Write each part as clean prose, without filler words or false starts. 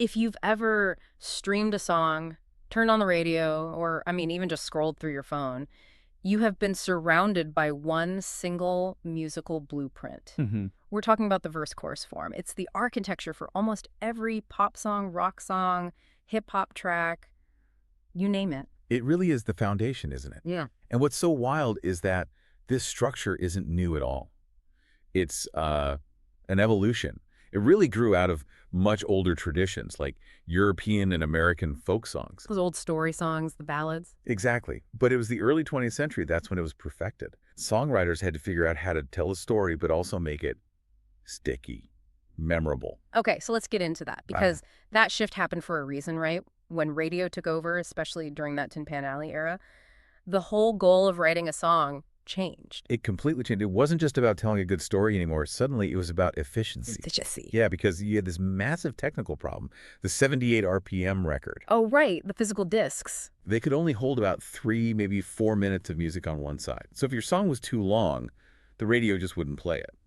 If you've ever streamed a song, turned on the radio, or, I mean, even just scrolled through your phone, you have been surrounded by one single musical blueprint. Hmm. We're talking about the verse-chorus form. It's the architecture for almost every pop song, rock song, hip-hop track, you name it. It really is the foundation, isn't it? Yeah. And what's so wild is that this structure isn't new at all. It's an evolution. It really grew out of much older traditions like European and American folk songs. Those old story songs, the ballads. Exactly. But it was the early 20th century, that's when it was perfected. Songwriters had to figure out how to tell a story, but also make it sticky, memorable. Okay, so let's get into that because that shift happened for a reason, right? When radio took over, especially during that Tin Pan Alley era, the whole goal of writing a song changed. It completely changed. It wasn't just about telling a good story anymore. Suddenly, it was about efficiency. Efficiency. Yeah, because you had this massive technical problem, the 78 RPM record. Oh, right, the physical discs. They could only hold about 3, maybe 4 minutes of music on one side. So if your song was too long, the radio just wouldn't play it,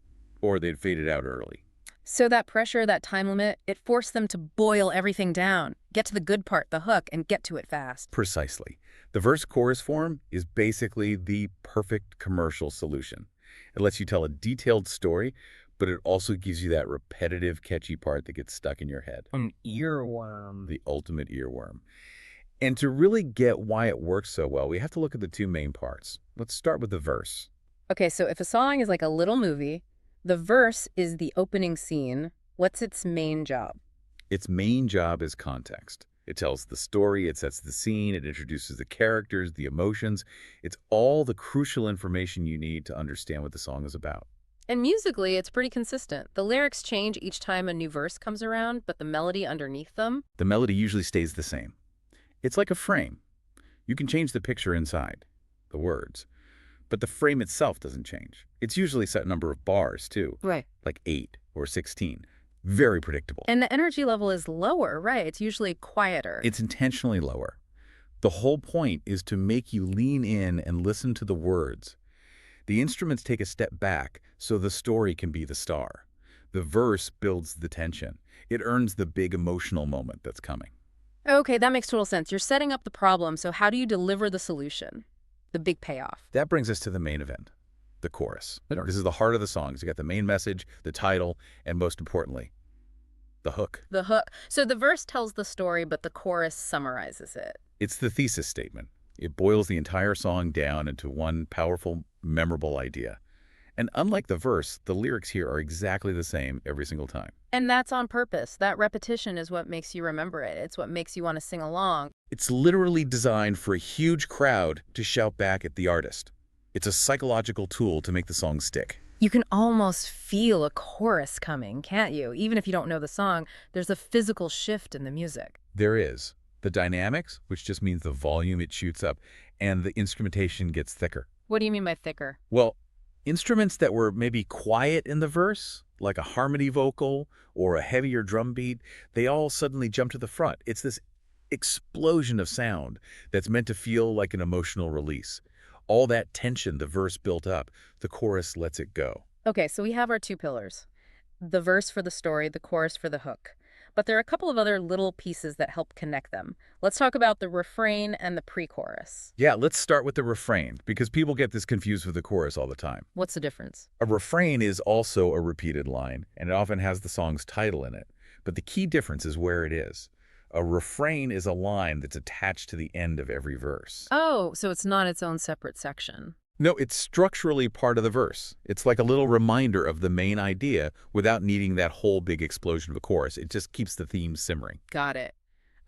or they'd fade it out early. So that pressure, that time limit, it forced them to boil everything down, get to the good part, the hook, and get to it fast. Precisely. The verse-chorus form is basically the perfect commercial solution. It lets you tell a detailed story, but it also gives you that repetitive, catchy part that gets stuck in your head. An earworm. The ultimate earworm. And to really get why it works so well, we have to look at the two main parts. Let's start with the verse. Okay, so if a song is like a little movie, the verse is the opening scene. What's its main job? Its main job is context. It tells the story, it sets the scene, it introduces the characters, the emotions. It's all the crucial information you need to understand what the song is about. And musically, it's pretty consistent. The lyrics change each time a new verse comes around, but the melody underneath them, The melody usually stays the same. It's like a frame. You can change the picture inside, the words, but the frame itself doesn't change. It's usually a set number of bars, too, right? like 8 or 16. Very predictable. And the energy level is lower, right? It's usually quieter. It's intentionally lower. The whole point is to make you lean in and listen to the words. The instruments take a step back so the story can be the star. The verse builds the tension. It earns the big emotional moment that's coming. Okay, that makes total sense. You're setting up the problem, so how do you deliver the solution? The big payoff. That brings us to the main event, the chorus. This is the heart of the songs. You got the main message, the title, and most importantly, the hook. The hook. So the verse tells the story, but the chorus summarizes it. It's the thesis statement. It boils the entire song down into one powerful, memorable idea. And unlike the verse, the lyrics here are exactly the same every single time. And that's on purpose. That repetition is what makes you remember it. It's what makes you want to sing along. It's literally designed for a huge crowd to shout back at the artist. It's a psychological tool to make the song stick. You can almost feel a chorus coming, can't you? Even if you don't know the song, there's a physical shift in the music. There is. The dynamics, which just means the volume it shoots up, and the instrumentation gets thicker. What do you mean by thicker? Well, instruments that were maybe quiet in the verse, like a harmony vocal or a heavier drum beat, they all suddenly jump to the front. It's this explosion of sound that's meant to feel like an emotional release. All that tension the verse built up, the chorus lets it go. Okay, so we have our two pillars. The verse for the story, the chorus for the hook. But there are a couple of other little pieces that help connect them. Let's talk about the refrain and the pre-chorus. Yeah, let's start with the refrain, because people get this confused with the chorus all the time. What's the difference? A refrain is also a repeated line, and it often has the song's title in it. But the key difference is where it is. A refrain is a line that's attached to the end of every verse. Oh, so it's not its own separate section. No, it's structurally part of the verse. It's like a little reminder of the main idea without needing that whole big explosion of a chorus. It just keeps the theme simmering. Got it.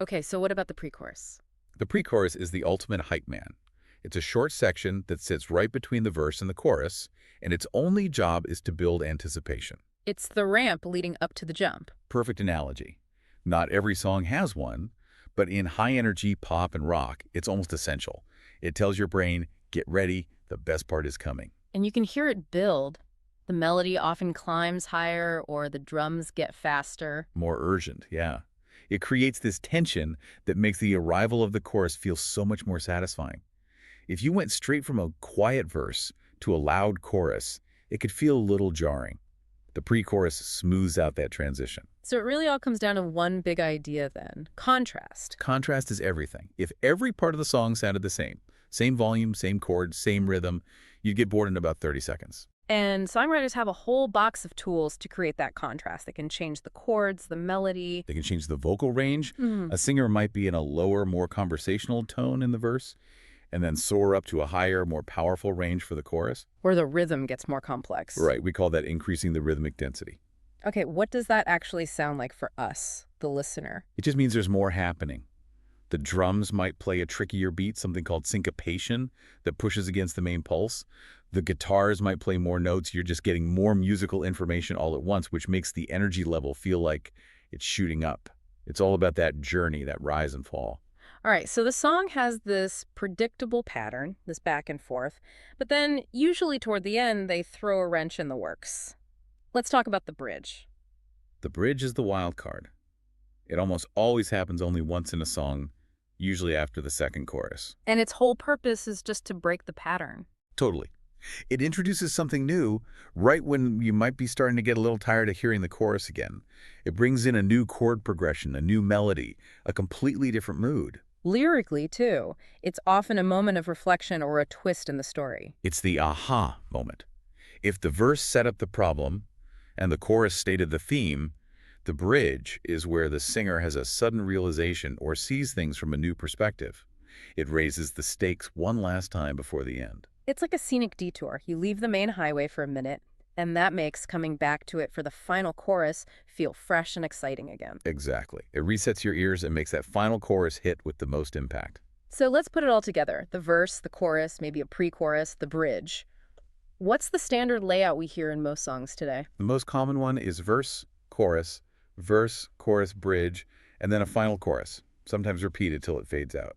Okay, so what about the pre-chorus? The pre-chorus is the ultimate hype man. It's a short section that sits right between the verse and the chorus, and its only job is to build anticipation. It's the ramp leading up to the jump. Perfect analogy. Not every song has one, but in high-energy pop and rock, it's almost essential. It tells your brain, get ready, the best part is coming. And you can hear it build. The melody often climbs higher or the drums get faster. More urgent, yeah. It creates this tension that makes the arrival of the chorus feel so much more satisfying. If you went straight from a quiet verse to a loud chorus, it could feel a little jarring. The pre-chorus smooths out that transition. So it really all comes down to one big idea then, contrast. Contrast is everything. If every part of the song sounded the same volume, same chords, same rhythm, you'd get bored in about 30 seconds. And songwriters have a whole box of tools to create that contrast. They can change the chords, the melody. They can change the vocal range. Mhm. A singer might be in a lower, more conversational tone in the verse, and then soar up to a higher, more powerful range for the chorus. Where the rhythm gets more complex. Right, we call that increasing the rhythmic density. Okay, what does that actually sound like for us, the listener? It just means there's more happening. The drums might play a trickier beat, something called syncopation, that pushes against the main pulse. The guitars might play more notes. You're just getting more musical information all at once, which makes the energy level feel like it's shooting up. It's all about that journey, that rise and fall. All right, so the song has this predictable pattern, this back and forth, but then usually toward the end, they throw a wrench in the works. Let's talk about the bridge. The bridge is the wild card. It almost always happens only once in a song, usually after the second chorus. And its whole purpose is just to break the pattern. Totally. It introduces something new right when you might be starting to get a little tired of hearing the chorus again. It brings in a new chord progression, a new melody, a completely different mood. Lyrically, too, it's often a moment of reflection or a twist in the story. It's the aha moment. If the verse set up the problem and the chorus stated the theme, the bridge is where the singer has a sudden realization or sees things from a new perspective. It raises the stakes one last time before the end. It's like a scenic detour. You leave the main highway for a minute, and that makes coming back to it for the final chorus feel fresh and exciting again. Exactly. It resets your ears and makes that final chorus hit with the most impact. So let's put it all together. The verse, the chorus, maybe a pre-chorus, the bridge. What's the standard layout we hear in most songs today? The most common one is verse, chorus, bridge, and then a final chorus, sometimes repeated till it fades out.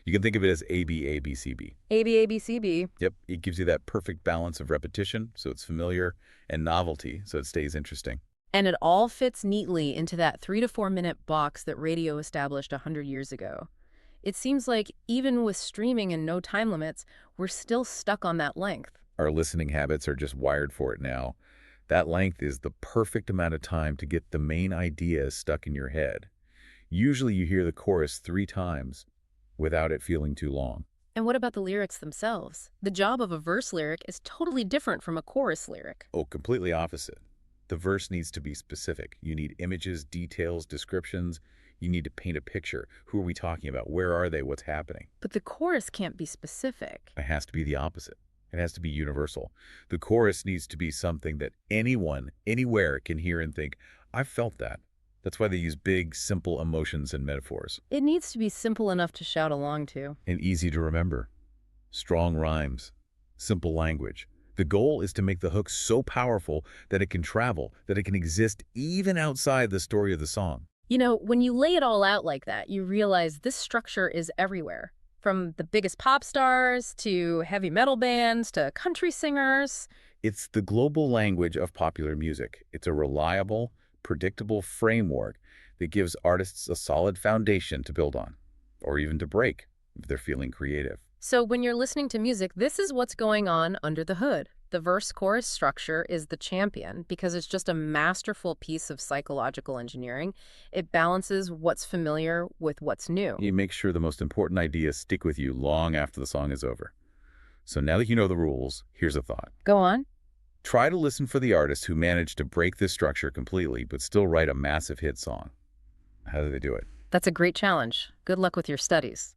You can think of it as A, B, A, B, C, B. A, B, A, B, C, B. Yep, it gives you that perfect balance of repetition, so it's familiar, and novelty, so it stays interesting. And it all fits neatly into that 3 to 4 minute box that radio established 100 years ago. It seems like even with streaming and no time limits, we're still stuck on that length. Our listening habits are just wired for it now. That length is the perfect amount of time to get the main idea stuck in your head. Usually you hear the chorus 3 times without it feeling too long. And what about the lyrics themselves? The job of a verse lyric is totally different from a chorus lyric. Oh, completely opposite. The verse needs to be specific. You need images, details, descriptions. You need to paint a picture. Who are we talking about? Where are they? What's happening? But the chorus can't be specific. It has to be the opposite. It has to be universal. The chorus needs to be something that anyone, anywhere can hear and think, I've felt that. That's why they use big, simple emotions and metaphors. It needs to be simple enough to shout along to. And easy to remember. Strong rhymes. Simple language. The goal is to make the hook so powerful that it can travel, that it can exist even outside the story of the song. You know, when you lay it all out like that, you realize this structure is everywhere. From the biggest pop stars to heavy metal bands to country singers. It's the global language of popular music. It's a reliable, predictable framework that gives artists a solid foundation to build on, or even to break if they're feeling creative. So when you're listening to music, this is what's going on under the hood. The verse-chorus structure is the champion because it's just a masterful piece of psychological engineering. It balances what's familiar with what's new. You make sure the most important ideas stick with you long after the song is over. So now that you know the rules, here's a thought. Go on. Try to listen for the artists who managed to break this structure completely but still write a massive hit song. How do they do it? That's a great challenge. Good luck with your studies.